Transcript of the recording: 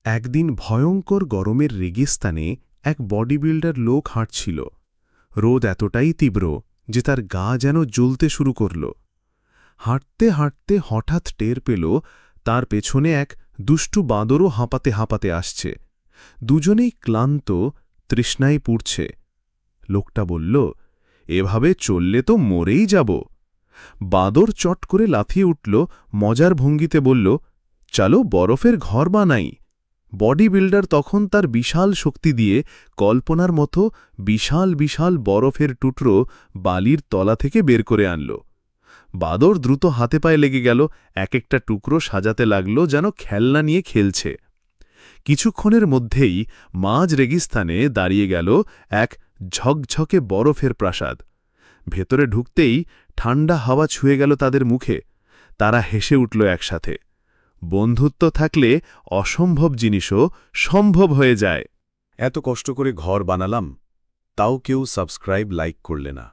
একদিন ভয়ঙ্কর গরমের রেগিস্তানে এক বডি বিল্ডার লোক হাঁটছিল। রোদ এতটাই তীব্র যে তার গা যেন জ্বলতে শুরু করল। হাঁটতে হাঁটতে হঠাৎ টের পেল তার পেছনে এক দুষ্টু বাঁদরও হাঁপাতে হাঁপাতে আসছে। দুজনেই ক্লান্ত, তৃষ্ণায় পুড়ছে। লোকটা বলল, এভাবে চললে তো মরেই যাব। বাঁদর চট করে লাফিয়ে উঠল, মজার ভঙ্গিতে বলল, চলো বরফের ঘর বানাই। বডি বিল্ডার তখন তার বিশাল শক্তি দিয়ে কল্পনার মতো বিশাল বিশাল বরফের টুকরো বালির তলা থেকে বের করে আনল। বাঁদর দ্রুত হাতে পায়ে লেগে গেল, এক একটা টুকরো সাজাতে লাগল যেন খেলনা নিয়ে খেলছে। কিছুক্ষণের মধ্যেই মাঝ রেগিস্তানে দাঁড়িয়ে গেল এক ঝকঝকে বরফের প্রাসাদ। ভেতরে ঢুকতেই ঠান্ডা হাওয়া ছুঁয়ে গেল তাদের মুখে। তারা হেসে উঠল একসাথে। বন্ধুত্ব থাকলে অসম্ভব জিনিসও সম্ভব হয়ে যায়। এত কষ্ট করে ঘর বানালাম, তাও কেউ সাবস্ক্রাইব লাইক করলে না।